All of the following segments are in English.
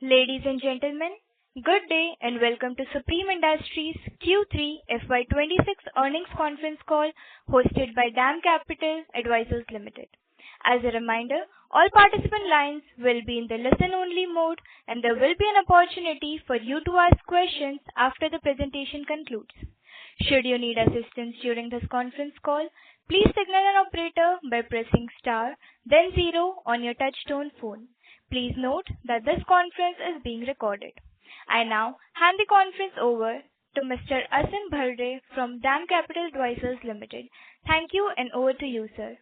Ladies and gentlemen, good day and welcome to Supreme Industries Q3 FY2026 earnings conference call hosted by DAM Capital Advisors Limited. As a reminder, all participant lines will be in the listen-only mode and there will be an opportunity for you to ask questions after the presentation concludes. Should you need assistance during this conference call, please signal an operator by pressing star, then 0 on your touch-tone phone. Please note that this conference is being recorded. I now hand the conference over to Mr. Asim Bharde from DAM Capital Advisors Limited. Thank you and over to you, sir.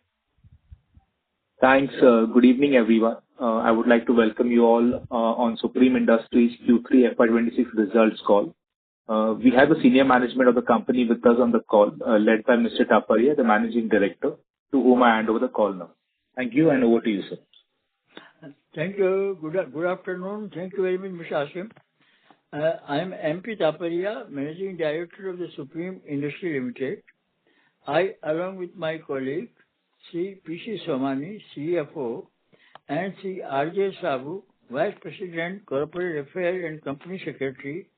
Thanks. Good evening, everyone. I would like to welcome you all on Supreme Industries Q3 FY26 results call. We have the senior management of the company with us on the call, led by Mr. Taparia, the Managing Director, to whom I hand over the call now. Thank you and over to you, sir. Thank you. Good afternoon. Thank you very much, Mr. Asim. I am MP Taparia, Managing Director of the Supreme Industries Limited. I, along with my colleague, Sri P.C. Somani, CFO, and Sri R.J. Sabu, Vice President, Corporate Affairs and Company Secretary,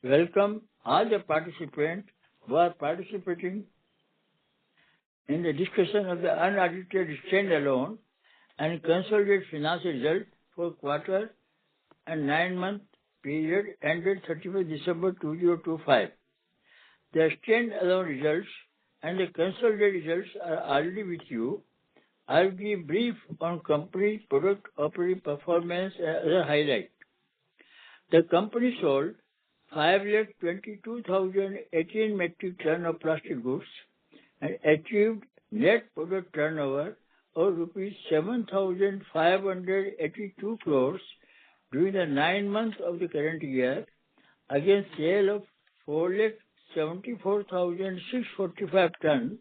welcome all the participants who are participating in the discussion of the unaudited standalone and consolidated financial results for quarter and 9-month period ended 31st December 2025. The standalone results and the consolidated results are already with you. I will give brief on company product operating performance and other highlights. The company sold 522,018 metric tons of plastic goods and achieved net product turnover of rupees 7,582 crores during the 9 months of the current year, against sale of 474,645 tons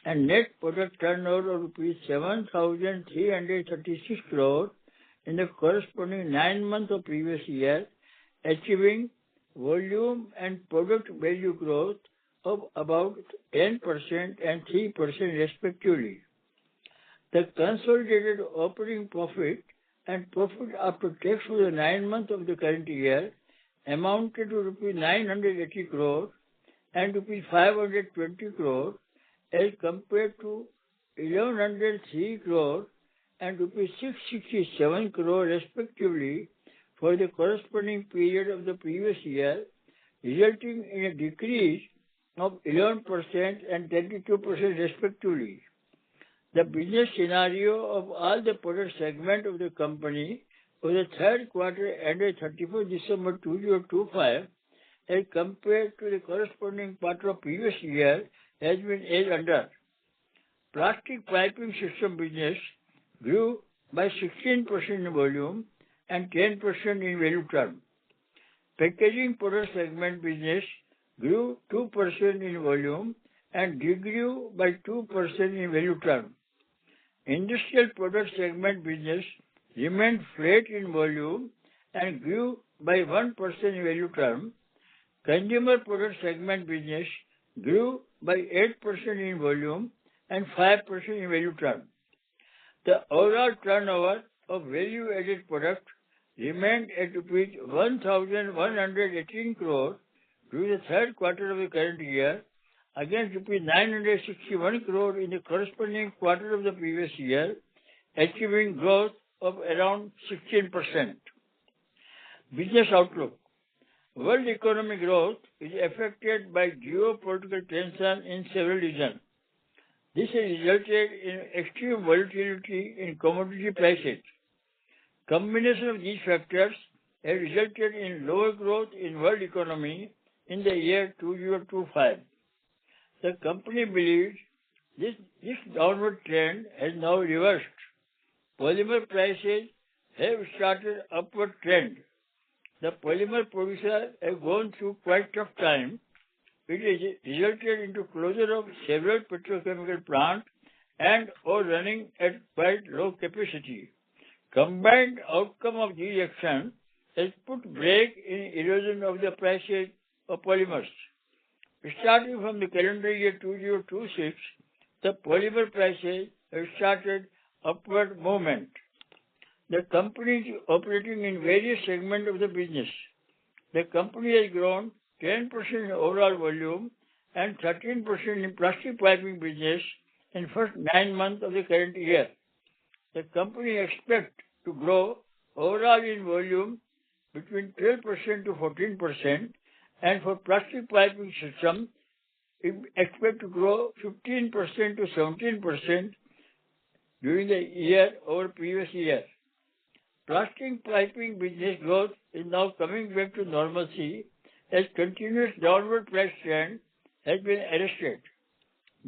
and net product turnover of rupees 7,336 crores in the corresponding 9 months of previous year, achieving volume and product value growth of about 10% and 3% respectively. The consolidated operating profit and profit after tax for the 9 months of the current year amounted to rupees 980 crore and rupees 520 crore as compared to 1103 crore and rupees 667 crore respectively for the corresponding period of the previous year, resulting in a decrease of 11% and 22% respectively. The business scenario of all the product segment of the company for the third quarter ended 31st December 2025 as compared to the corresponding quarter of previous year has been as under. Plastic piping system business grew by 16% in volume and 10% in value term. Packaging product segment business grew 2% in volume and degrew by 2% in value term. Industrial product segment business remained flat in volume and grew by 1% in value term. Consumer product segment business grew by 8% in volume and 5% in value term. The overall turnover of value-added product remained at rupees 1,118 crore during the third quarter of the current year, against rupees 961 crore in the corresponding quarter of the previous year, achieving growth of around 16%. Business outlook. World economic growth is affected by geopolitical tension in several regions. This has resulted in extreme volatility in commodity prices. Combination of these factors has resulted in lower growth in world economy in the year 2025. The company believes this downward trend has now reversed. Polymer prices have started upward trend. The polymer producers have gone through quite tough time. It has resulted into closure of several petrochemical plants and or running at quite low capacity. Combined outcome of these actions has put brake in erosion of the prices of polymers. Starting from the calendar year 2026, the polymer prices have started upward movement. The company is operating in various segments of the business. The company has grown 10% in overall volume and 13% in plastic piping business in first 9 months of the current year. The company expects to grow overall in volume between 12% to 14%, and for plastic piping system, it expect to grow 15% to 17% during the year over previous year. Plastic piping business growth is now coming back to normalcy as continuous downward price trend has been arrested,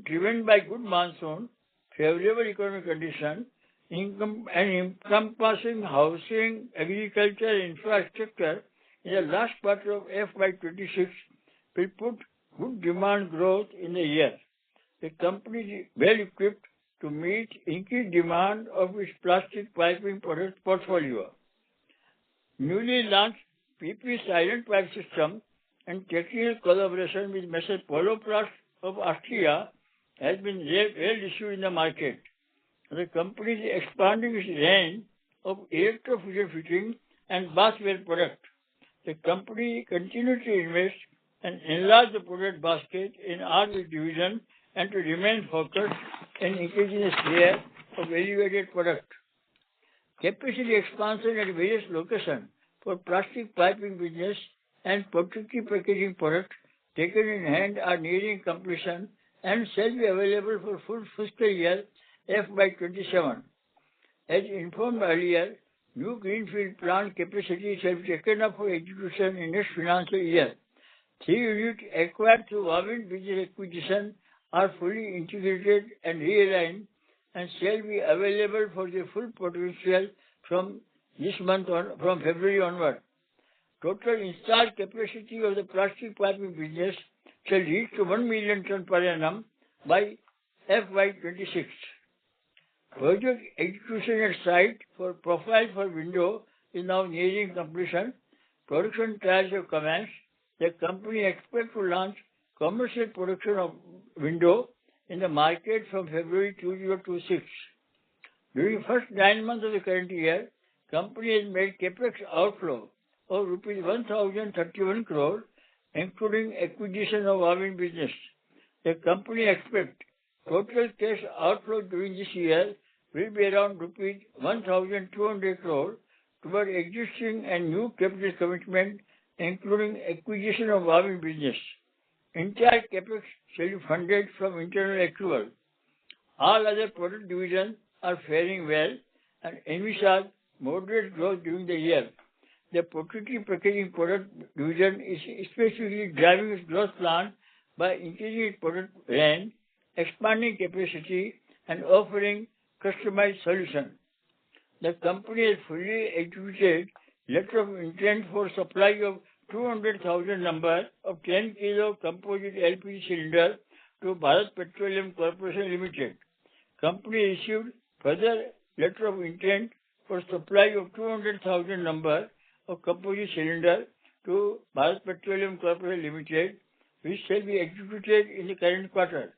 driven by good monsoon, favorable economic condition, and encompassing housing, agriculture, and infrastructure in the last quarter of FY2026 will put good demand growth in the year. The company is well equipped to meet increased demand of its plastic piping product portfolio. Newly launched PP silent pipe system and technical collaboration with Messrs. Poloplast of Austria has been well received in the market. The company is expanding its range of electrofusion fitting and bathware product. The company continues to invest and enlarge the product basket in all the division and to remain focused in increasing the share of elevated product. Capacity expansion at various locations for plastic piping business and protective packaging products taken in hand are nearing completion and shall be available for full fiscal year FY27. As informed earlier, new greenfield plant capacity shall be taken up for execution in next financial year. 3 units acquired through Wavin business acquisition are fully integrated and realigned and shall be available for their full potential from this month on, from February onward. Total installed capacity of the plastic piping business shall reach to 1 million ton per annum by FY26. Project execution at site for profile for window is now nearing completion. Production trials have commenced. The company expects to launch commercial production of window in the market from February 2026. During first 9 months of the current year, company has made capex outflow of rupees 1,031 crore, including acquisition of Wavin business. The company expects total cash outflow during this year will be around rupees 1,200 crore toward existing and new capital commitment, including acquisition of Wavin business. Entire capex shall be funded from internal accrual. All other product divisions are faring well and envisage moderate growth during the year. The protective packaging product division is especially driving its growth plan by increasing its product range, expanding capacity, and offering customized solutions. The company has fully executed letter of intent for supply of 200,000 number of 10 kg composite LPG cylinder to Bharat Petroleum Corporation Limited. Company received further letter of intent for supply of 200,000 number of composite cylinder to Bharat Petroleum Corporation Limited, which shall be executed in the current quarter.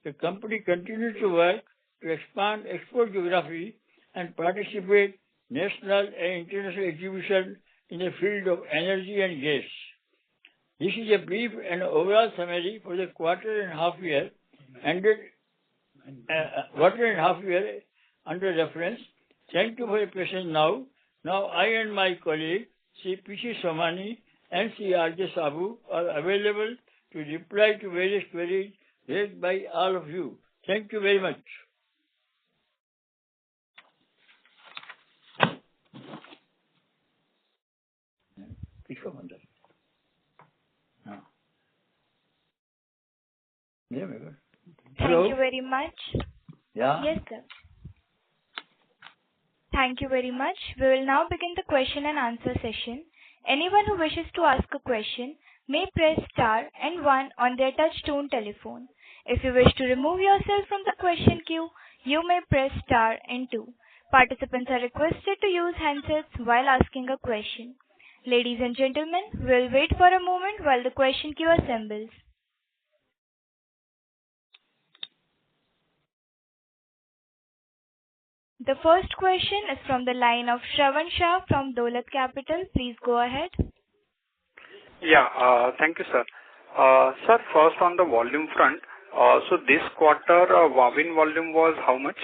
The company continues to work to expand export geography and participate national and international exhibition in the field of energy and gas. This is a brief and overall summary for the quarter and half year under reference. Thank you for your patience now. Now I and my colleague, Sri P.C. Somani and Sri R.J. Sabu are available to reply to various queries raised by all of you. Thank you very much. Thank you very much. Yeah. Yes, sir. Thank you very much. We will now begin the question and answer session. Anyone who wishes to ask a question may press star and 1 on their touch-tone telephone. If you wish to remove yourself from the question queue, you may press star and 2. Participants are requested to use handsets while asking a question. Ladies and gentlemen, we'll wait for a moment while the question queue assembles. The first question is from the line of Shravan Shah from Dolat Capital. Please go ahead. Yeah, thank you, sir. Sir, first on the volume front, so this quarter, Wavin volume was how much?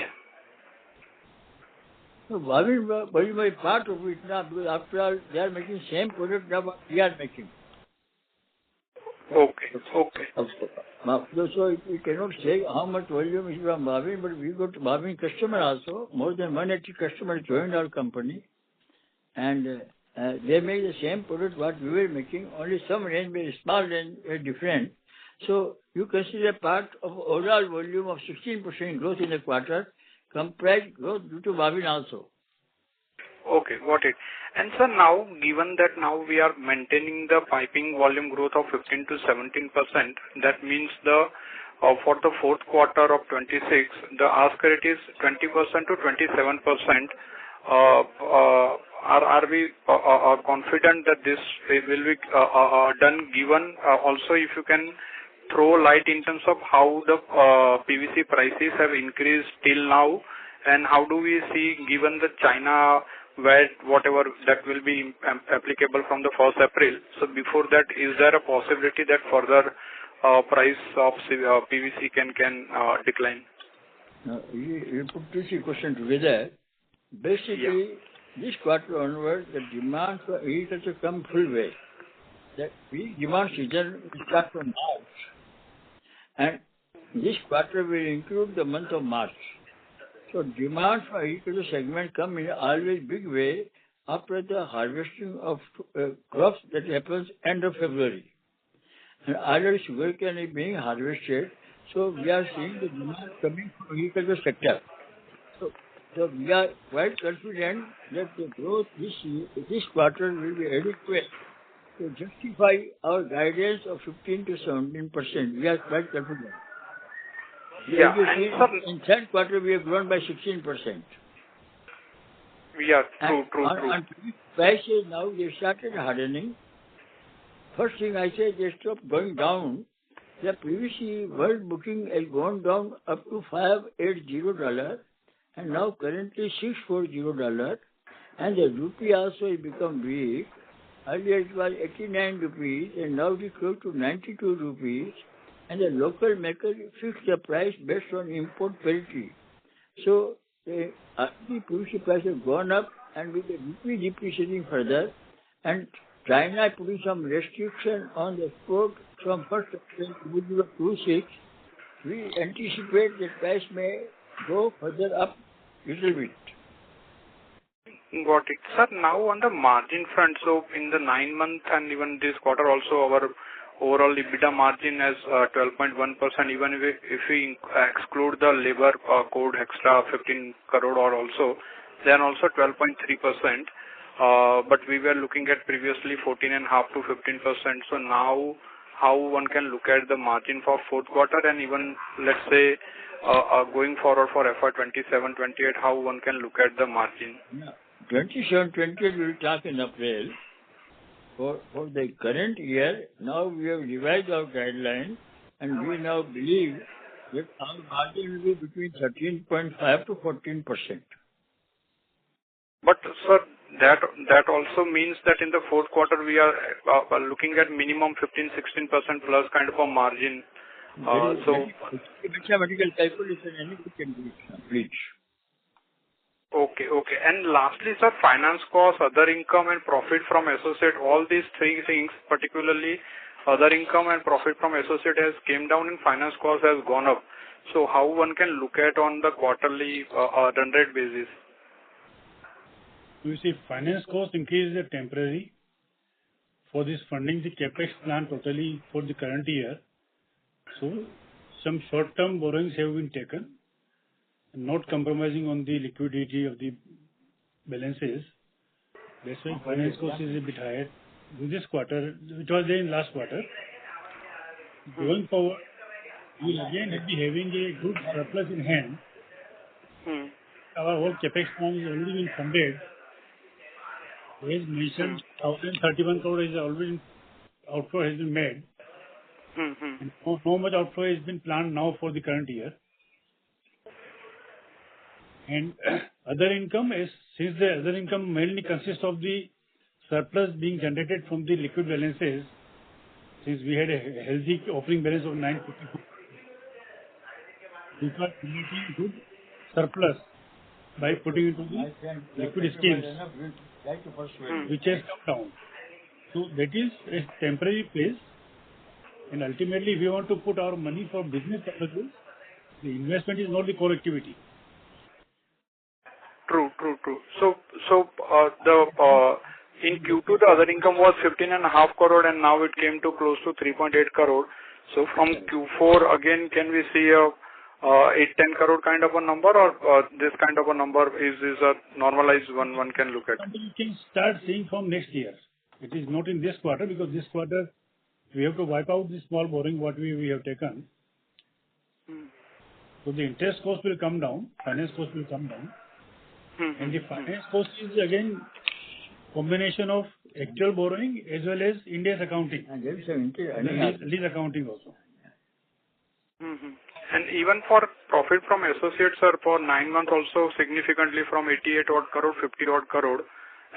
So Wavin volume is part of it now, because after all, they are making same product now what we are making. Okay. So we cannot say how much volume is from Wavin, but we got Wavin customer also. More than 180 customers joined our company, and they make the same product what we were making, only some range, very small range, very different. So you consider part of overall volume of 16% growth in the quarter, comprised growth due to Wavin also. Okay, got it. And sir, now, given that now we are maintaining the piping volume growth of 15 to 17%, that means the for the fourth quarter of 26, the ask rate is 20% to 27%. Are we confident that this will be done, given also if you can throw light in terms of how the PVC prices have increased till now, and how do we see, given the China whatever that will be applicable from the 1st April. So before that, is there a possibility that further price of PVC can decline? Now, you put two questions together. Basically, this quarter onward, the demand for agriculture come full way. The big demand season will start from March, and this quarter will include the month of March. So demand for agriculture segment come in always big way after the harvesting of crops that happens end of February. And already sugarcane is being harvested, so we are seeing the demand coming from agriculture sector. So we are quite confident that the growth this quarter will be adequate to justify our guidance of 15 to 17%. We are quite confident. Yeah, in third quarter we have grown by 16%. Yeah, true. On prices now they started hardening. First thing I said, they stopped going down. The PVC world booking has gone down up to $580, and now currently $640, and the rupee also has become weak. Earlier it was 89 rupees, and now it is close to 92 rupees. And the local maker fixed the price based on import parity. So the PVC price has gone up, and with the rupee depreciating further, and China putting some restriction on the export from 1st April to 26, we anticipate the price may go further up little bit. Got it. Sir, now on the margin front, so in the 9 months and even this quarter also, our overall EBITDA margin is 12.1%, even if we exclude the labor code extra 15 crore or also, then also 12.3%. But we were looking at previously 14.5 to 15%. So now how one can look at the margin for fourth quarter, and even let's say going forward for FY27-28, how one can look at the margin? Yeah. 27-28 we will talk in April. For the current year, now we have revised our guideline, and we now believe that our margin will be between 13.5 to 14%. But sir, that also means that in the fourth quarter we are looking at minimum 15-16% plus kind of a margin. So mathematical calculation, anybody can do it. Please. Okay. And lastly, sir, finance costs, other income and profit from associate, all these three things, particularly other income and profit from associate has came down and finance cost has gone up. So how one can look at on the quarterly run rate basis? You see, finance cost increase is temporary. For this funding, the capex plan totally for the current year. So some short-term borrowings have been taken, not compromising on the liquidity of the balances. That's why finance cost is a bit higher in this quarter. It was there in last quarter. Going forward, we will again be having a good surplus in hand. Our whole capex plan is already been funded. As mentioned, 1,031 crore is already outflow has been made. And no much outflow has been planned now for the current year. And Other income is, since the other income mainly consists of the surplus being generated from the liquid balances, since we had a healthy opening balance of 954, we got creating good surplus by putting into the liquid schemes, which has come down. So that is a temporary phase, and ultimately, if we want to put our money for business purposes, the investment is not the core activity. True. So in Q2 the other income was 15.5 crore, and now it came to close to 3.8 crore. So from Q4 again, can we see a 8-10 crore kind of a number, or this kind of a number is a normalized one can look at? You can start seeing from next year. It is not in this quarter, because this quarter we have to wipe out the small borrowing what we have taken. So the interest cost will come down, finance cost will come down, and the finance cost is again combination of actual borrowing as well as India's accounting, And there is some lease accounting also. And even for profit from associates, sir, for 9 months also significantly from 88 odd crore, 50 odd crore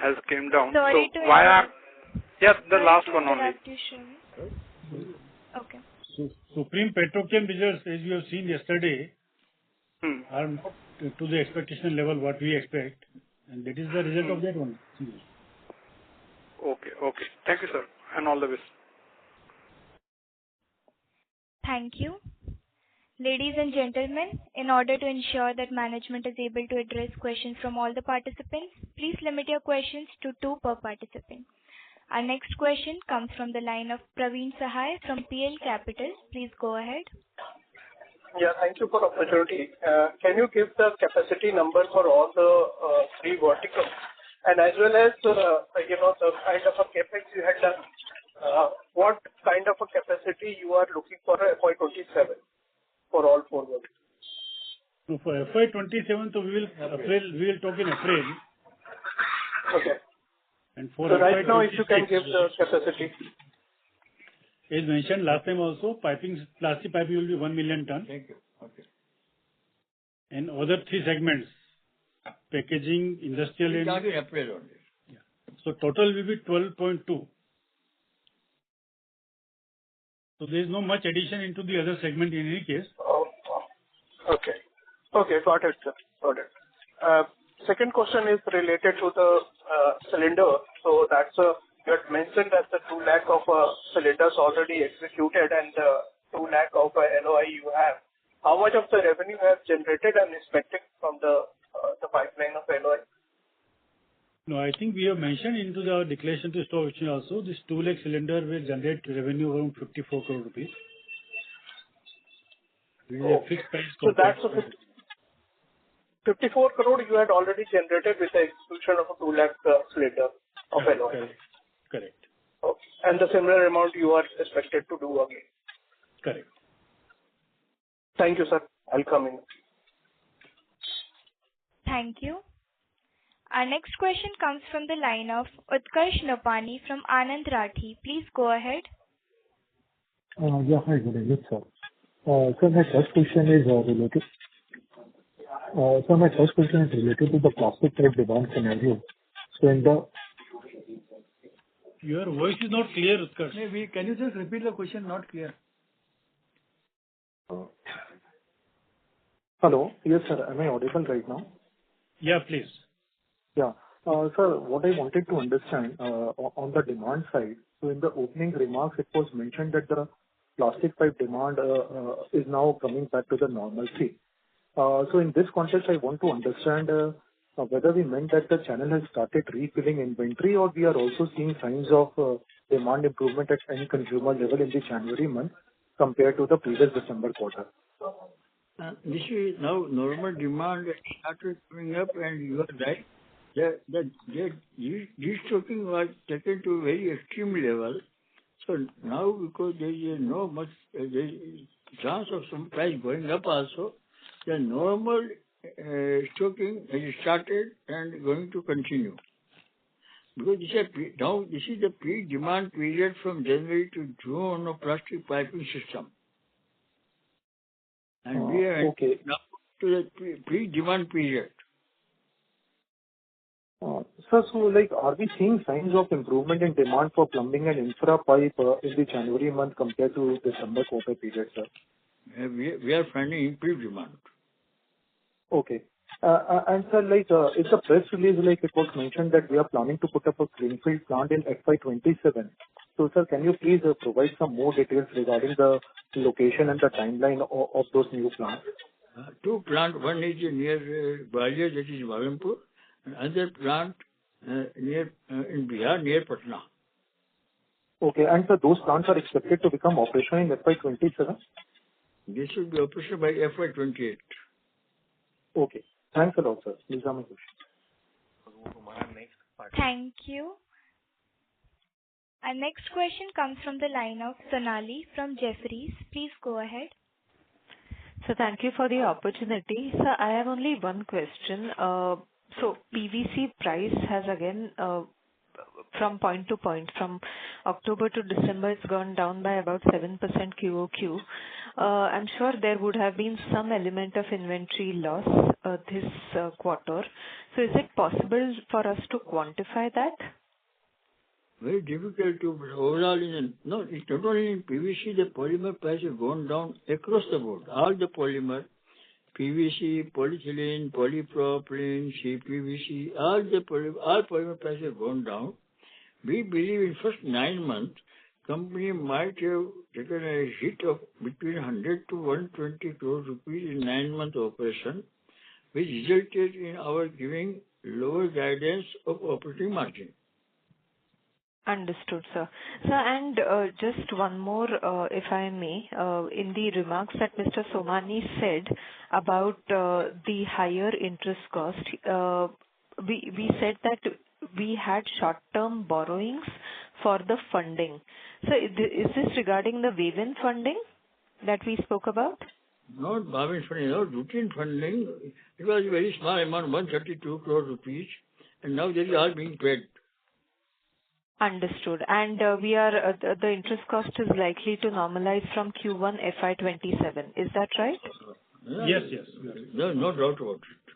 has came down. Sorry so to why interrupt. the last one only. Okay. So Supreme Petrochem results, as you have seen yesterday, are not to the expectation level what we expect, and that is the result of that one. Okay. Thank you, sir, and all the best. Thank you. Ladies and gentlemen, in order to ensure that management is able to address questions from all the participants, please limit your questions to 2 per participant. Our next question comes from the line of Praveen Sahai from PL Capital. Please go ahead. Yeah, thank you for the opportunity. Can you give the capacity number for all the 3 verticals, and as well as the kind of a capex you had done? What kind of a capacity you are looking for FY27 for all 4 verticals? So for FY27, so we will talk in April. Okay. And for So right now, if FY26, you can give the capacity. as mentioned last time also, plastic piping will be 1 million ton. Thank you. Okay. And other 3 segments, packaging, industrial, We and talk in April only. so total will be 12.2. So there is no much addition into the other segment in any case. Oh, okay. Okay, got it, sir. Got it. Second question is related to the cylinder. So that's you had mentioned that the 2 lakh of cylinders already executed and 2 lakh of LOI you have. How much of the revenue you have generated and expected from the pipeline of LOI? No, I think we have mentioned into the declaration to stock exchange also, this 2 lakh cylinder will generate revenue around 54 crore rupees. This is a fixed price So contract. that's 54 crore you had already generated with the execution of a 2 lakh cylinder of LOI. Correct. Okay. And the similar amount you are expected to do again. Correct. Thank you, sir. I'll come in. Thank you. Our next question comes from the line of Utkarsh Nopani from Anand Rathi. Please go ahead. Yeah, hi, good evening, sir. So my first question is related. To the plastic pipe demand scenario. So in the Your voice is not clear, Utkarsh. Maybe can you just repeat the question? Not clear. hello, yes, sir. Am I audible right now? Yeah, please. Yeah. Sir, what I wanted to understand on the demand side, so in the opening remarks, it was mentioned that the plastic pipe demand is now coming back to the normalcy. So in this context, I want to understand whether we meant that the channel has started refilling inventory, or we are also seeing signs of demand improvement at end consumer level in the January month compared to the previous December quarter. This is now normal demand started coming up, and you are right. This stocking was taken to a very extreme level. So now, because there is no much chance of some price going up also, the normal stocking has started and going to continue. Because this is the peak demand period from January to June of plastic piping system. And we are now to the peak demand period. Sir, so like, are we seeing signs of improvement in demand for plumbing and infra pipe in the January month compared to December quarter period, sir? We are finding improved demand. Okay. And sir, like, in the press release, like, it was mentioned that we are planning to put up a greenfield plant in FY27. So, sir, can you please provide some more details regarding the location and the timeline of those new plants? Two plants, one is near Gwalior, that is Bhawanpur, and another plant near in Bihar, near Patna. Okay. And sir, those plants are expected to become operational in FY27? This should be operational by FY28. Okay. Thanks a lot, sir. These are my questions. Thank you. Our next question comes from the line of Sonali from Jefferies. Please go ahead. So thank you for the opportunity. Sir, I have only one question. So PVC price has again, from point to point, from October to December, it's gone down by about 7% QOQ. I'm sure there would have been some element of inventory loss this quarter. So is it possible for us to quantify that? Very difficult to, but overall, it's not only in PVC, the polymer price has gone down across the board. All the polymer, PVC, polyethylene, polypropylene, CPVC, all polymer prices have gone down. We believe in first 9 months, company might have taken a hit of between 100 to 120 crore rupees in 9 months operation, which resulted in our giving lower guidance of operating margin. Understood, sir. Sir, and just one more, if I may, in the remarks that Mr. Somani said about the higher interest cost, we said that we had short-term borrowings for the funding. So is this regarding the wave-in funding that we spoke about? Not wave-in funding, no, routine funding. It was a very small amount, 132 crore rupees, and now they are all being paid. Understood. And we are the interest cost is likely to normalize from Q1 FY27. Is that right? Yes. No doubt about it.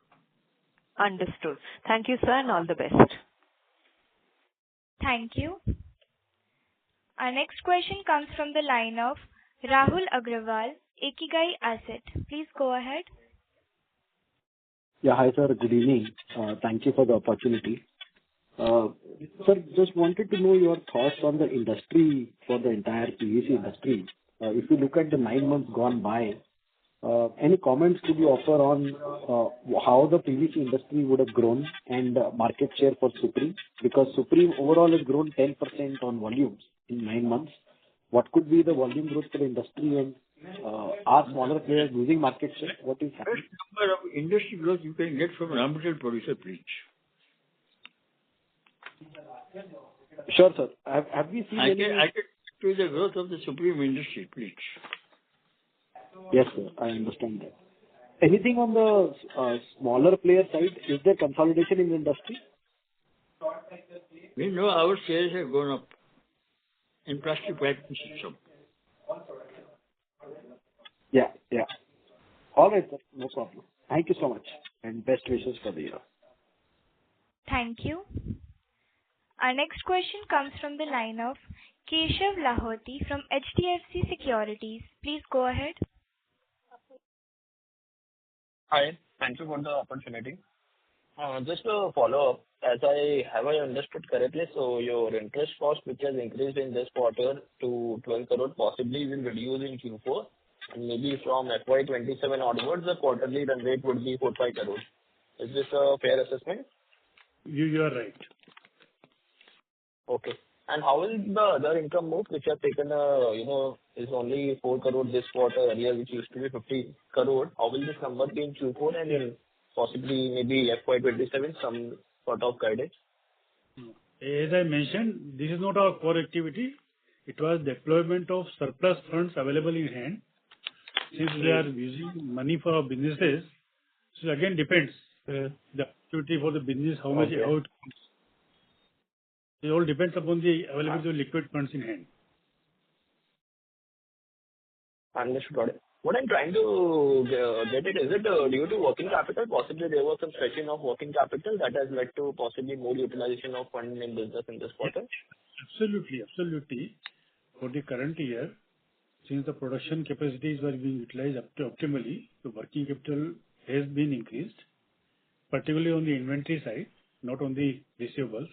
Understood. Thank you, sir, and all the best. Thank you. Our next question comes from the line of Rahul Agrawal, Ikigai Asset. Please go ahead. Yeah, hi, sir. Good evening. Thank you for the opportunity. Sir, just wanted to know your thoughts on the industry for the entire PVC industry. If you look at the 9 months gone by, any comments could you offer on how the PVC industry would have grown and market share for Supreme? Because Supreme overall has grown 10% on volumes in 9 months. What could be the volume growth for the industry, and are smaller players losing market share? What is happening? Best number of industry growth you can get from raw material producer, please. Sure, sir. Have we seen any... I can to the growth of the Supreme industry, please. Yes, sir. I understand that. Anything on the smaller player side? Is there consolidation in the industry? We know our shares have gone up in plastic piping system. Yeah. All right, sir. No problem. Thank you so much, and best wishes for the year. Thank you. Our next question comes from the line of Keshav Lahoti from HDFC Securities. Please go ahead. Hi. Thank you for the opportunity. Just a follow-up, as have I understood correctly, so your interest cost, which has increased in this quarter to 12 crore, possibly will reduce in Q4, and maybe from FY27 onwards, the quarterly run rate would be 4-5 crore. Is this a fair assessment? You are right. Okay. And how will the other income move, which have taken, is only 4 crore this quarter earlier, which used to be 50 crore? How will this number be in Q4 and in possibly maybe FY27, some sort of guidance? As I mentioned, this is not our core activity. It was deployment of surplus funds available in hand. Since we are using money for our businesses, so again depends the activity for the business, how much how it comes. It all depends upon the availability of liquid funds in hand. Understood. Got it. What I'm trying to get it, is it due to working capital? Possibly there was some stretching of working capital that has led to possibly more utilization of fund in business in this quarter? Absolutely. Absolutely. For the current year, since the production capacities were being utilized up to optimally, the working capital has been increased, particularly on the inventory side, not on the receivables,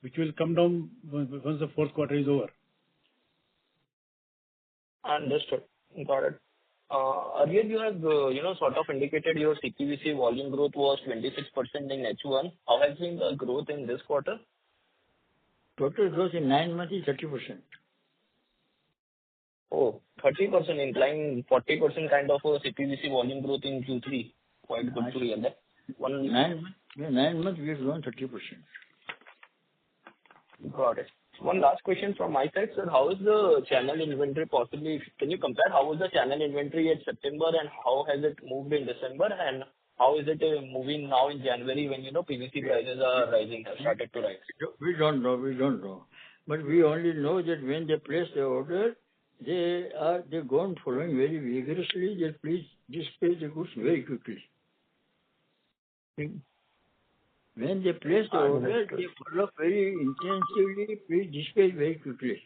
which will come down once the fourth quarter is over. Understood. Got it. Earlier you have, sort of indicated your CPVC volume growth was 26% in H1. How has been the growth in this quarter? Total growth in 9 months is 30%. Oh, 30%, implying 40% kind of a CPVC volume growth in Q3. Quite good to hear that. 9 months we have grown 30%. Got it. One last question from my side, sir. How is the channel inventory possibly? Can you compare how was the channel inventory at September and how has it moved in December, and how is it moving now in January when, PVC prices are rising, have started to rise? We don't know. But we only know that when they place the order, they go on following very vigorously. They please dispatch the goods very quickly. When they place the order, they follow very intensively, please dispatch very quickly.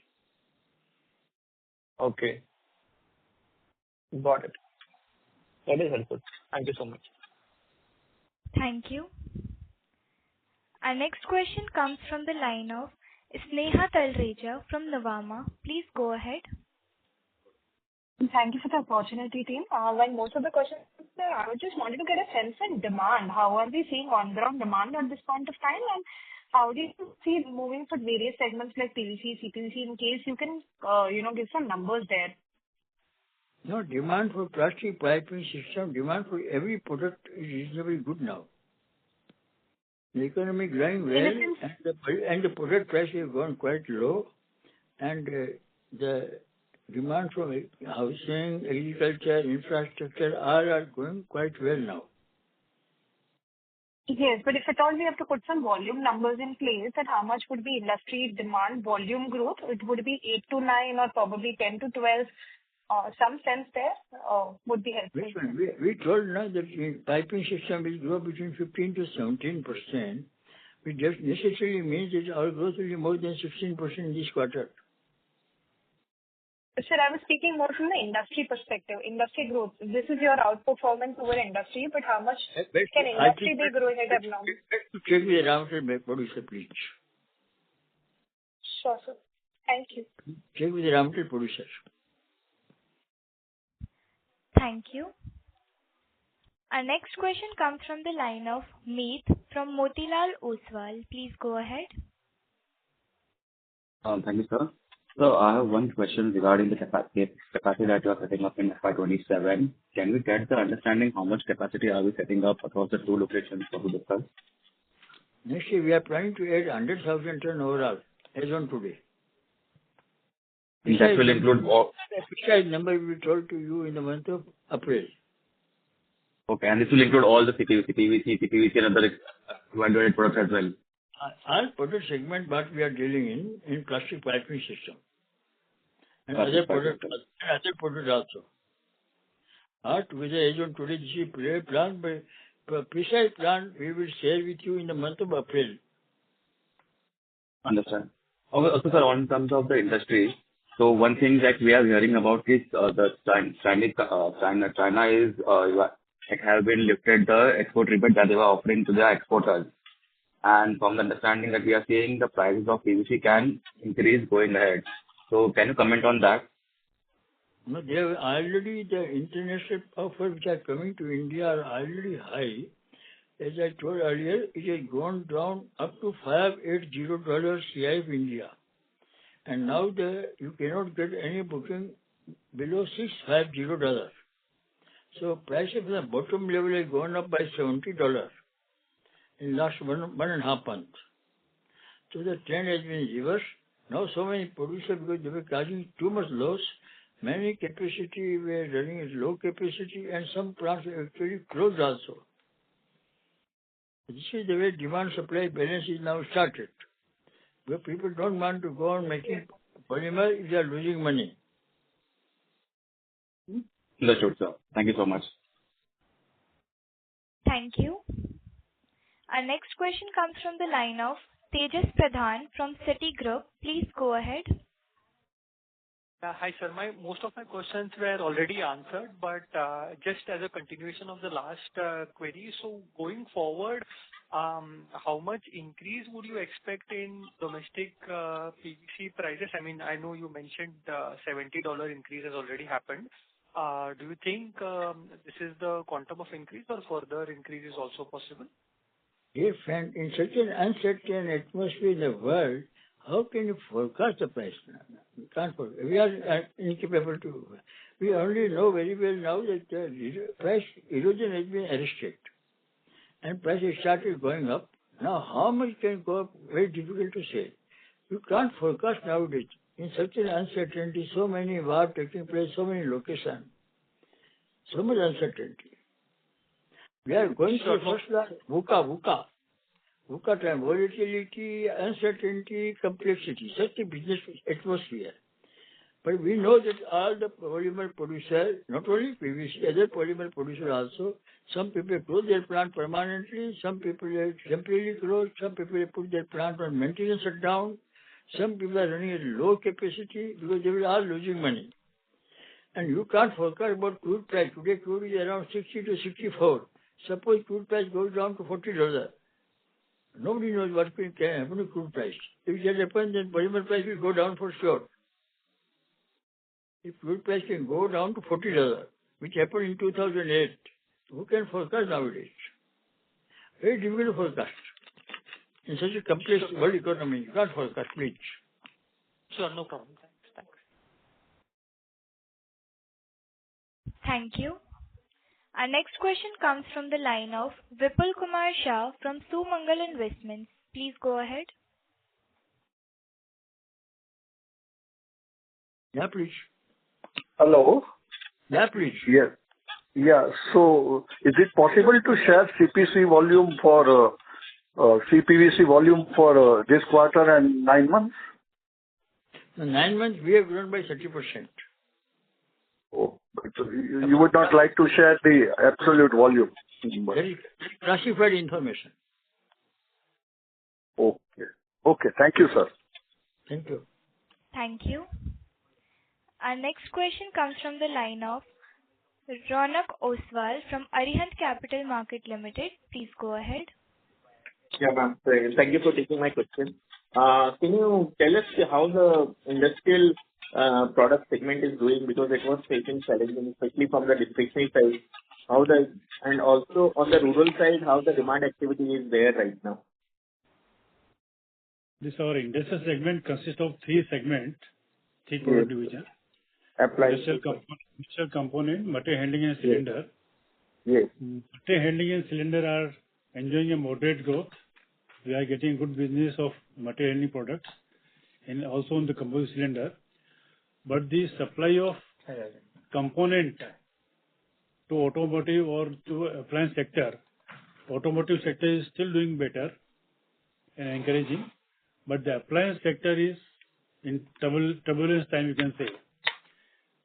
Okay. Got it. That is helpful. Thank you so much. Thank you. Our next question comes from the line of Sneha Talreja from Nuvama. Please go ahead. Thank you for the opportunity, team. While most of the questions, I just wanted to get a sense in demand. How are we seeing on-ground demand at this point of time, and how do you see it moving for various segments like PVC, CPVC, in case you can, give some numbers there? No, demand for plastic piping system, demand for every product is reasonably good now. The economy growing well, and the product price has gone quite low, and the demand from housing, agriculture, infrastructure, all are going quite well now. Yes, but if at all we have to put some volume numbers in place, then how much would be industry demand volume growth? It would be 8 to 9 or probably 10 to 12. Some sense there would be helpful. We told now that the piping system will grow between 15 to 17%, which just necessarily means that our growth will be more than 16% in this quarter. Sir, I was speaking more from the industry perspective, industry growth. This is your outperformance over industry, but how much can industry be growing at now? Check with the raw material producer, please. Sure, sir. Thank you. Check with the raw material producer. Thank you. Our next question comes from the line of Meet from Motilal Oswal. Please go ahead. Thank you, sir. So I have one question regarding the capacity that you are setting up in FY27. Can we get the understanding how much capacity are we setting up across the two locations for the discuss? Next year, we are planning to add 100,000 ton overall, as on today. That will include all. The precise number will be told to you in the month of April. Okay, and this will include all the CPVC and other value-added products as well. All product segment what we are dealing in plastic piping system. And other products also. All together, as on today, this is plan, but precise plan we will share with you in the month of April. Understand. Also, sir, on terms of the industry, so one thing that we are hearing about is China is have been lifted the export rebate that they were offering to the exporters. And from the understanding that we are seeing, the prices of PVC can increase going ahead. So can you comment on that? No, they have already, the international offers which are coming to India are already high. As I told earlier, it has gone down up to $580 CIF India. And now you cannot get any booking below $650. So price of the bottom level has gone up by $70 in last one and a half months. So the trend has been reversed. Now so many producers, because they were causing too much loss, many capacity were running at low capacity and some plants were actually closed also. This is the way demand-supply balance is now started. Where people don't want to go on making polymer if they are losing money. Understood, sir. Thank you so much. Thank you. Our next question comes from the line of Tejas Pradhan from Citigroup. Please go ahead. Hi, sir. Most of my questions were already answered, but just as a continuation of the last query, so going forward, how much increase would you expect in domestic PVC prices? I mean, I know you mentioned $70 increase has already happened. Do you think this is the quantum of increase or further increase is also possible? If and in such an uncertain atmosphere in the world, how can you forecast the price? We can't forecast. We are incapable to. We only know very well now that the price erosion has been arrested and prices started going up. Now, how much can go up? Very difficult to say. You can't forecast nowadays. In such an uncertainty, so many wars taking place, so many locations, so much uncertainty. We are going to first VUCA time, volatility, uncertainty, complexity, such a business atmosphere. But we know that all the polymer producers, not only PVC, other polymer producers also, some people close their plant permanently, some people temporarily close, some people put their plant on maintenance shutdown, some people are running at low capacity because they will all losing money. And you can't forecast about crude price. Today crude is around 60 to 64. Suppose crude price goes down to $40. Nobody knows what can happen to crude price. If that happens, then polymer price will go down for sure. If crude price can go down to $40, which happened in 2008, who can forecast nowadays? Very difficult to forecast. In such a complex world economy, you can't forecast, please. Sure, no problem. Thanks. Thank you. Our next question comes from the line of Vipul Kumar Shah from Sumangal Investments. Please go ahead. Yeah, please. Hello? Yeah, please. Yes. Yeah. So is it possible to share CPVC volume for this quarter and 9 months? In 9 months, we have grown by 30%. Oh, but you would not like to share the absolute volume? Very classified information. Okay. Okay. Thank you, sir. Thank you. Thank you. Our next question comes from the line of Ronak Oswal from Arihant Capital Market Limited. Please go ahead. Yeah, ma'am. Thank you for taking my question. Can you tell us how the industrial product segment is doing, because it was facing challenges, especially from the discretionary side. And also on the rural side, how the demand activity is there right now? This our industrial segment consists of three product divisions. Industrial component, material handling and cylinder. Yes. Material handling and cylinder are enjoying a moderate growth. We are getting good business of material handling products and also on the composite cylinder. But the supply of component to automotive or to appliance sector, automotive sector is still doing better and encouraging, but the appliance sector is in turbulence time, you can say.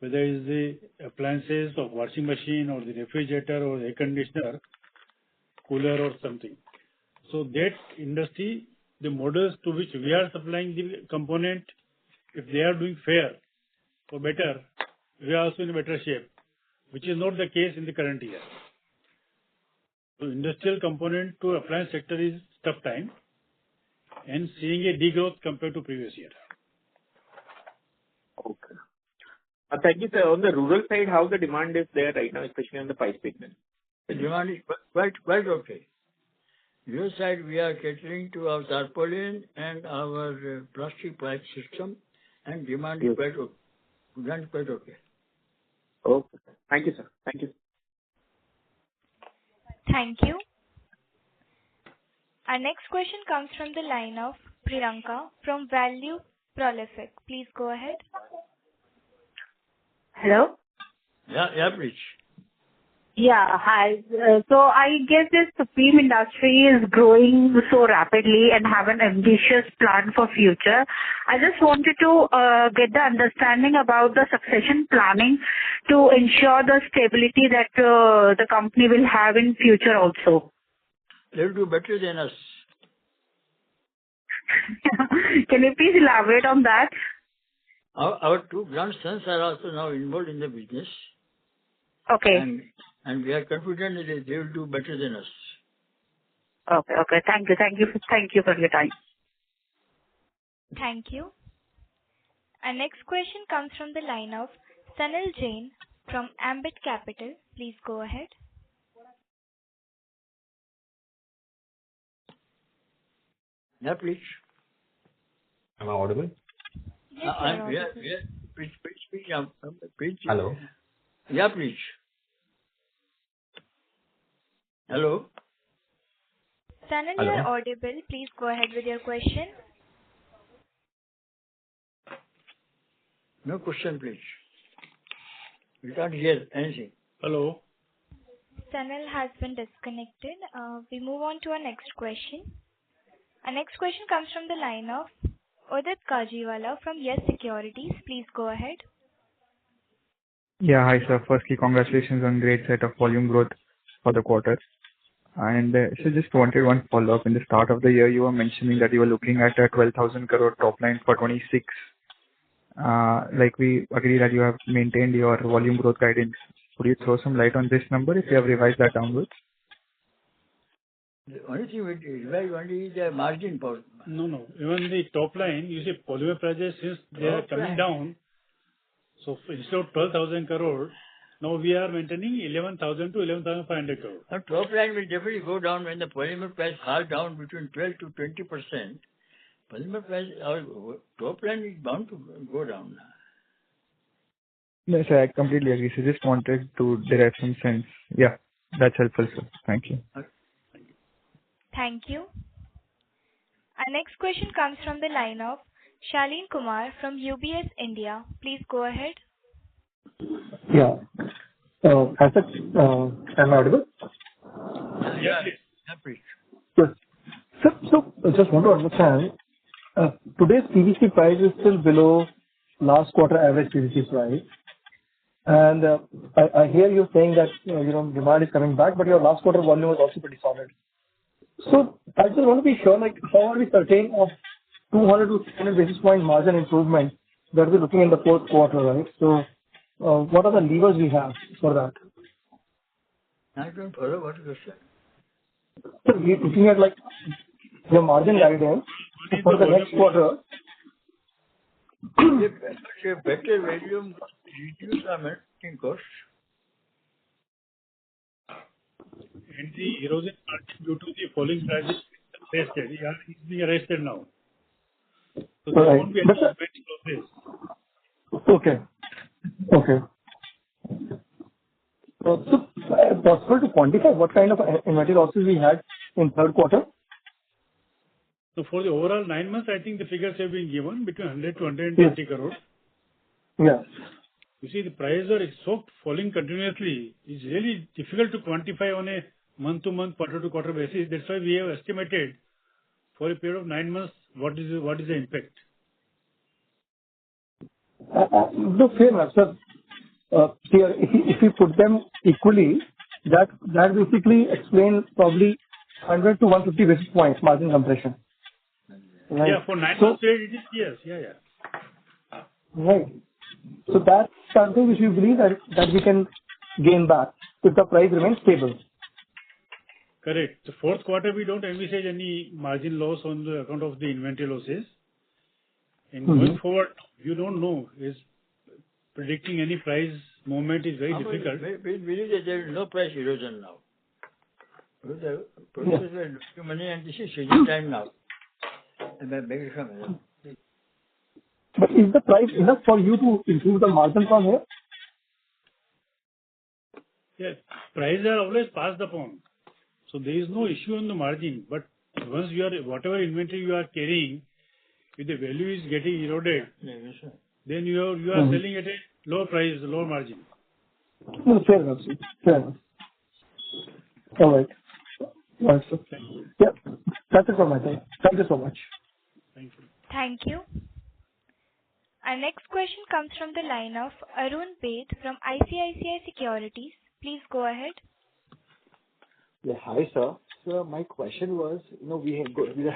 Whether it is the appliances of washing machine or the refrigerator or air conditioner, cooler or something. So that industry, the models to which we are supplying the component, if they are doing fair or better, we are also in a better shape, which is not the case in the current year. So industrial component to appliance sector is tough time and seeing a degrowth compared to previous year. Okay. Thank you, sir. On the rural side, how the demand is there right now, especially on the pipe segment? The demand is quite okay. Your side, we are catering to our tarpaulin and our plastic pipe system, and demand is quite okay. Demand quite okay. Okay. Thank you, sir. Thank you. Thank you. Our next question comes from the line of Priyanka from Value Prolific. Please go ahead. Hello? Yeah, please. Yeah, hi. So I guess this Supreme industry is growing so rapidly and have an ambitious plan for future. I just wanted to get the understanding about the succession planning to ensure the stability that the company will have in future also. They'll do better than us. Can you please elaborate on that? Our two grandsons are also now involved in the business. Okay. And we are confident that they will do better than us. Okay. Thank you for your time. Thank you. Our next question comes from the line of Sanil Jain from Ambit Capital. Please go ahead. Yeah, please. Am I audible? Yes, Please. Hello. Yeah, please. Hello. Sanil, you are audible. Please go ahead with your question. No question, please. We can't hear anything. Hello. Sanil has been disconnected. We move on to our next question. Our next question comes from the line of Udit Kajiwala from Yes Securities. Please go ahead. Yeah, hi sir. Firstly, congratulations on great set of volume growth for the quarter. And so just wanted one follow-up. In the start of the year, you were mentioning that you were looking at a 12,000 crore top line for 26. Like we agree that you have maintained your volume growth guidance. Could you throw some light on this number if you have revised that downwards? The only thing we revise only is the margin part. No. Even the top line, you see polymer prices, since they are coming down, so instead of 12,000 crore, now we are maintaining 11,000 to 11,500 crore. Our top line will definitely go down when the polymer price falls down between 12 to 20%. Polymer price, our top line is bound to go down. No, sir, I completely agree. So just wanted to derive some sense. Yeah, that's helpful, sir. Thank you. Thank you. Our next question comes from the line of Shalin Kumar from UBS India. Please go ahead. Yeah. Am I audible? Yeah, please. Yes. So I just want to understand, today's PVC price is still below last quarter average PVC price. And I hear you saying that, demand is coming back, but your last quarter volume was also pretty solid. So I just want to be sure, how are we certain of 200 to 300 basis point margin improvement that we're looking in the fourth quarter, right? So what are the levers we have for that? I don't follow what you said. So we're looking at your margin guidance for the next quarter. A better volume reduce our marketing costs. And the erosion margin due to the falling prices arrested. It is being arrested now. So there won't be any movement of this. Okay. So possible to quantify what kind of inventory losses we had in third quarter? So for the overall 9 months, I think the figures have been given between 100 to 120 crores. Yeah. You see, the prices are so falling continuously. It's really difficult to quantify on a month-to-month, quarter-to-quarter basis. That's why we have estimated for a period of 9 months what is the impact. No, fair enough, sir. Here, if you put them equally, that basically explains probably 100 to 150 basis points margin compression. Right? Yeah, for 9 months it is, yes. Yeah. Right. So that's something which we believe that we can gain back if the price remains stable. Correct. The fourth quarter, we don't envisage any margin loss on the account of the inventory losses. And going forward, you don't know. Predicting any price movement is very difficult. We believe that there is no price erosion now. The producers are losing money and this is season time now. But is the price enough for you to improve the margin from here? Yes, prices are always passed upon. So there is no issue on the margin. But once whatever inventory you are carrying, if the value is getting eroded, then you are selling at a lower price, lower margin. No, fair enough. All right. Right, sir. Yeah, that's it from my side. Thank you so much. Thank you. Thank you. Our next question comes from the line of Arun Baid from ICICI Securities. Please go ahead. Yeah. Hi, sir. So my question was, we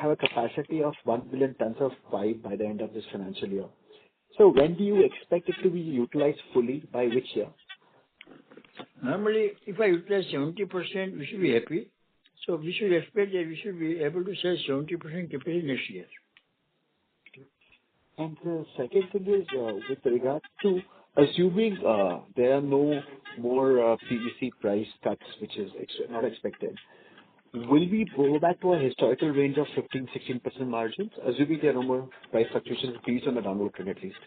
have a capacity of 1 billion tons of pipe by the end of this financial year. So when do you expect it to be utilized fully? By which year? Normally, if I utilize 70%, we should be happy. So we should expect that we should be able to sell 70% capacity next year. And the second thing is, with regard to assuming there are no more PVC price cuts, which is not expected, will we go back to our historical range of 15-16% margins, assuming there are no more price fluctuations, at least on the downward trend at least?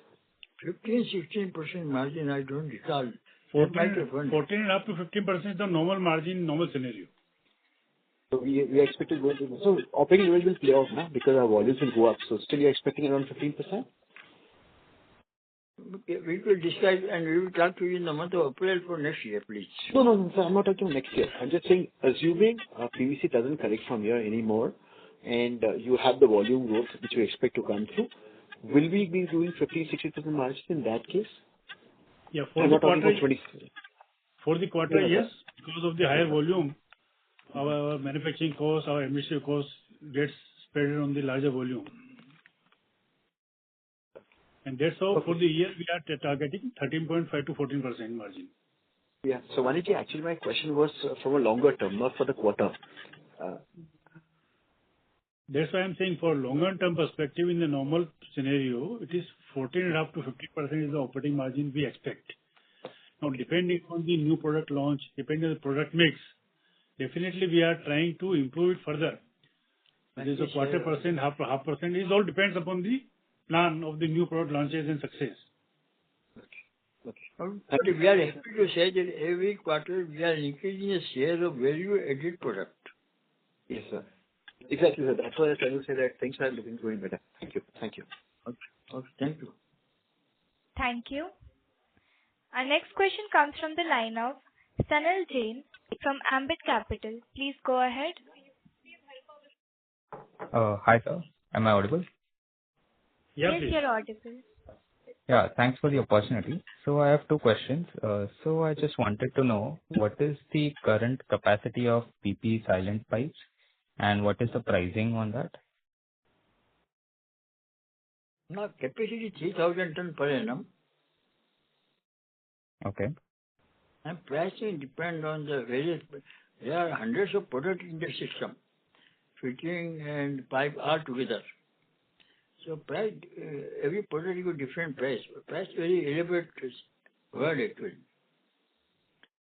15-16% margin, I don't recall. 14 up to 15% is the normal margin, normal scenario. So we expect it going to, so operating leverage will play out now because our volumes will go up. So still you're expecting around 15%? We will decide and we will talk to you in the month of April for next year, please. No, sir, I'm not talking next year. I'm just saying, assuming PVC doesn't correct from here anymore and you have the volume growth which you expect to come through, will we be doing 15-16% margin in that case? Yeah, for the quarter, yes, because of the higher volume, our manufacturing costs, our administrative costs gets spread on the larger volume. And that's how for the year we are targeting 13.5 to 14% margin. Yeah. So Vaniji, actually my question was from a longer term, not for the quarter. That's why I'm saying for longer term perspective in the normal scenario, it is 14.5 to 50% is the operating margin we expect. Now, depending on the new product launch, depending on the product mix, definitely we are trying to improve it further. It is a quarter percent, half percent. It all depends upon the plan of the new product launches and success. Okay. We are happy to say that every quarter we are increasing the share of value-added product. Yes, sir. Exactly, sir. That's why I was trying to say that things are looking going better. Thank you. Okay. Thank you. Thank you. Our next question comes from the line of Sanal Jain from Ambit Capital. Please go ahead. Hi, sir. Am I audible? Yes, you're audible. Yeah, thanks for the opportunity. So I have two questions. So I just wanted to know what is the current capacity of PP silent pipes and what is the pricing on that? Now, capacity 3,000 ton per annum. Okay. And pricing depends on the various, there are hundreds of products in the system, fitting and pipe all together. So price, every product is a different price. Price very elaborate word actually.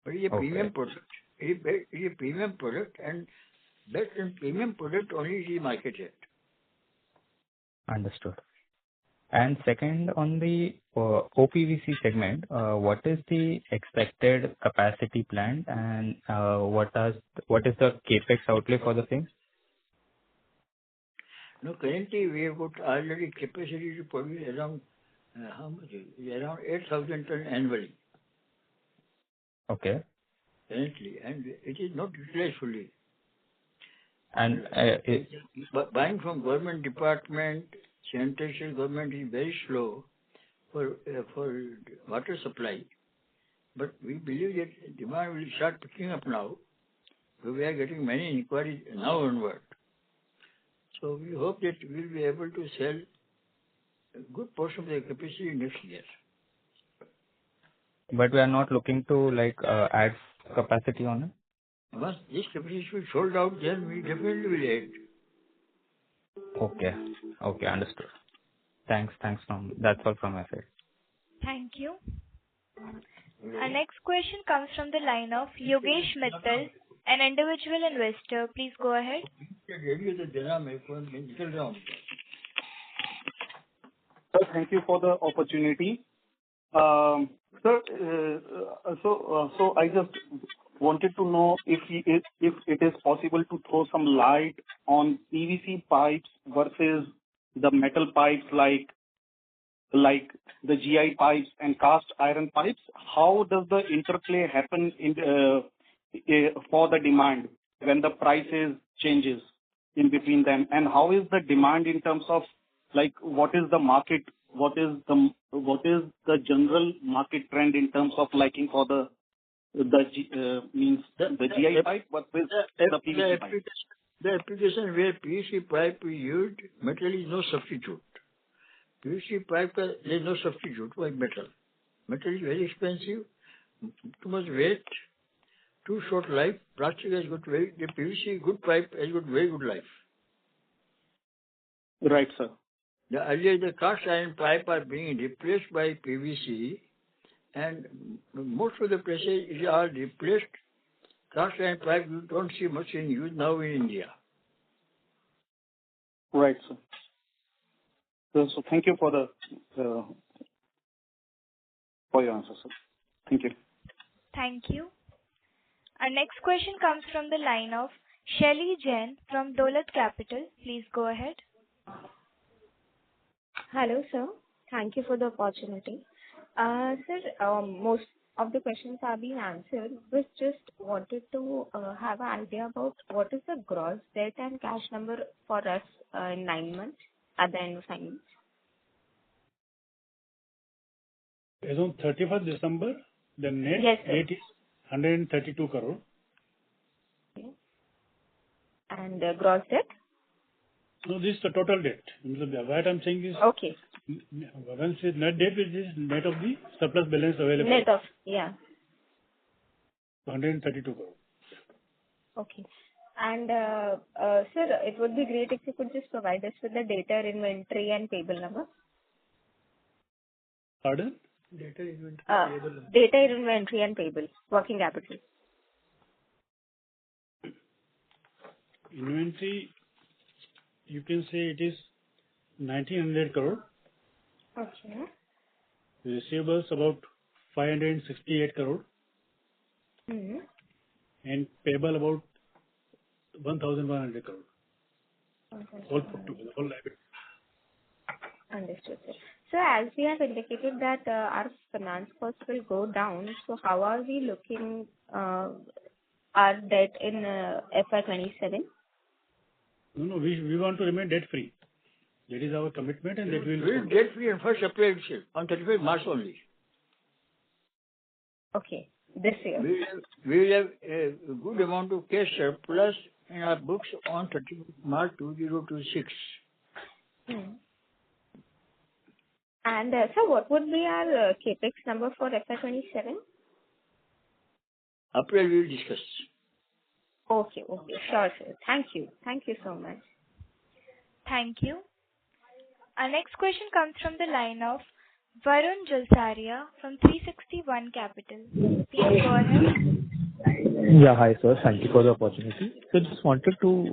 But it's a premium product. It's a premium product and best and premium product only is marketed. Understood. And second, on the OPVC segment, what is the expected capacity plan and what is the capex outlay for the same? No, currently we have got already capacity to produce around how much? Around 8,000 ton annually. Okay. Currently, and it is not utilized fully. And buying from government department, sanitation government is very slow for water supply. But we believe that demand will start picking up now. So we are getting many inquiries now onward. So we hope that we will be able to sell a good portion of the capacity next year. But we are not looking to add capacity on it? Once this capacity should be sold out, then we definitely will add. Okay, understood. Thanks, that's all from my side. Thank you. Our next question comes from the line of Yogesh Mittal, an individual investor. Please go ahead. Sir, thank you for the opportunity. Sir, so I just wanted to know if it is possible to throw some light on PVC pipes versus the metal pipes like the GI pipes and cast iron pipes. How does the interplay happen in for the demand when the prices changes in between them? And how is the demand in terms of like what is the market, what is the general market trend in terms of liking for the GI pipe, but with the PVC pipe? The application where PVC pipe is used, metal is no substitute. PVC pipe, there is no substitute for metal. Metal is very expensive, too much weight, too short life. Plastic has got the PVC good pipe has got very good life. Right, sir. Earlier the cast iron pipe are being replaced by PVC, and most of the places are replaced. Cast iron pipe you don't see much in use now in India. Right, sir. So thank you for your answer, sir. Thank you. Thank you. Our next question comes from the line of Shelly Jain from Dolat Capital. Please go ahead. Hello, sir. Thank you for the opportunity. Sir, most of the questions have been answered, but just wanted to have an idea about what is the gross debt and cash number for us in 9 months, at the end of 9 months. As on 31st December, the net debt is 132 crore. Okay. And gross debt? No, this is the total debt. What I'm saying is, okay. Once it's net debt, it is net of the surplus balance available. Net of, yeah. 132 crore. Okay. And sir, it would be great if you could just provide us with the data, inventory, and payable number. Pardon? Data, inventory, and payable, working capital. Inventory, you can say it is 1900 crore. Okay. Receivables about 568 crore. Mm-hmm. And payable about 1100 crore. All put together, all liability. Understood, sir. So as we have indicated that our finance costs will go down, so how are we looking our debt in FY27? No, we want to remain debt free. That is our commitment, and that will. We will debt free on 1st April on 31st March only. Okay, this year. We will have a good amount of cash surplus in our books on 31st March 2026. And so what would be our capex number for FY27? April we will discuss. Okay, sure, sir. Thank you so much. Thank you. Our next question comes from the line of Varun Jalsaria from 360 ONE Capital. Please go ahead. Yeah, hi sir. Thank you for the opportunity. So just wanted to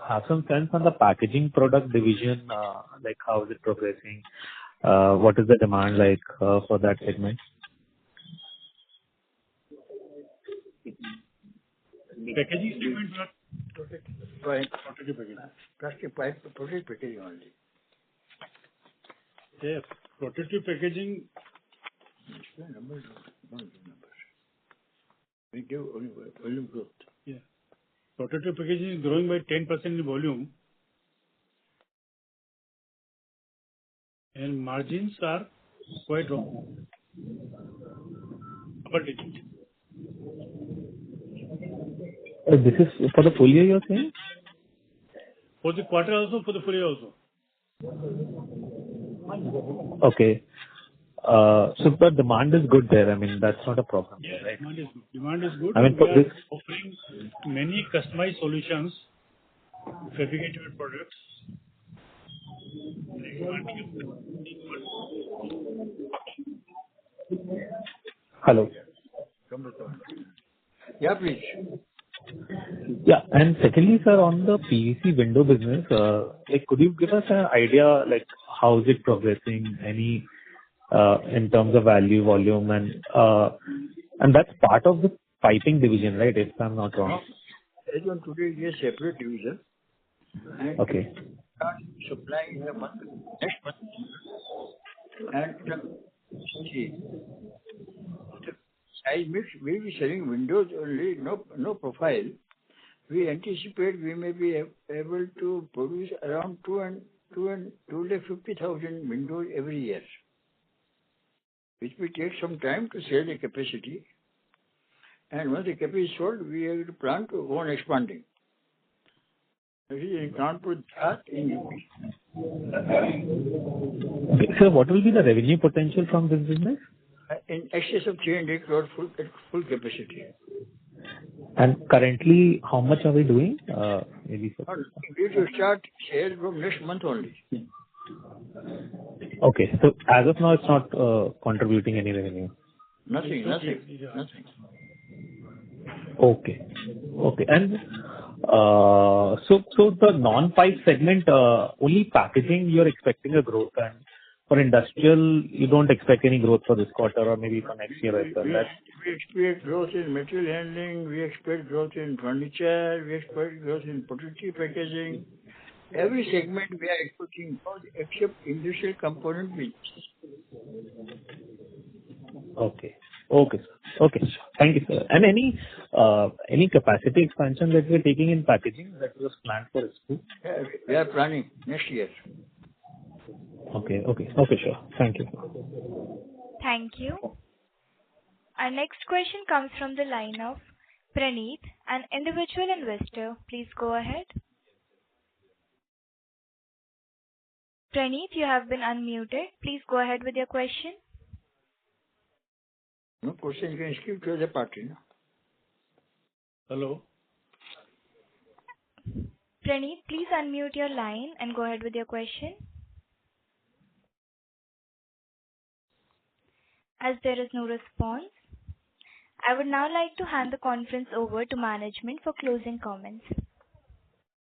have some sense on the packaging product division, like how is it progressing? What is the demand like for that segment? Packaging segment, Plastic pipe, protective packaging only. Yeah, protective packaging. Numbers. We give only volume growth. Yeah. Protective packaging is growing by 10% in volume. And margins are quite low. Double digit. This is for the full year you're saying? For the quarter also, for the full year also. Okay. So the demand is good there. I mean, that's not a problem. Yeah, right? Demand is good. I mean, we for are this... offering many customized solutions, fabricated products. Hello. Yeah, please. Yeah, and secondly, sir, on the PVC window business, like, could you give us an idea, like, how is it progressing? Any in terms of value, volume, and that's part of the piping division, right? If I'm not wrong. As on today, it is a separate division. And okay. Supplying the month, next month, and size mix, we'll be selling windows only, no profile. We anticipate we may be able to produce around 250,000 windows every year, which will take some time to sell the capacity. And once the capacity is sold, we have to plan to go on expanding. This is in Kanpur, Jhat, in UP. Okay, sir, what will be the revenue potential from this business? In excess of 300 crore full capacity. And currently, how much are we doing? Maybe We will start sales from next month only. Okay, so as of now, it's not contributing any revenue. Nothing. Okay. And so the non-pipe segment, only packaging you're expecting a growth, and for industrial, you don't expect any growth for this quarter or maybe for next year as well. We expect growth in material handling, we expect growth in furniture, we expect growth in protective packaging. Every segment we are expecting growth except industrial component business. Okay. Thank you, sir. And any capacity expansion that we're taking in packaging that was planned for H2? Yeah, we are planning next year. Okay, sure. Thank you. Thank you. Our next question comes from the line of Praneeth, an individual investor. Please go ahead. Praneeth, you have been unmuted. Please go ahead with your question. No question, you can skip to the party. No? Hello. Praneeth, please unmute your line and go ahead with your question. As there is no response, I would now like to hand the conference over to management for closing comments.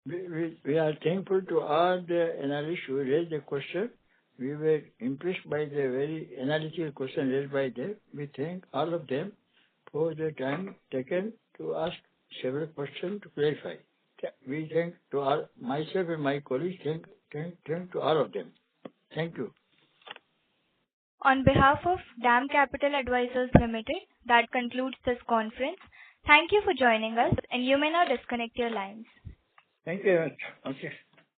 We are thankful to all the analysts who raised the question. We were impressed by the very analytical question raised by them. We thank all of them for the time taken to ask several questions to clarify. We thank to all, myself and my colleagues, thank to all of them. Thank you. On behalf of DAM Capital Advisors Limited, that concludes this conference. Thank you for joining us, and you may now disconnect your lines. Thank you very much. Okay.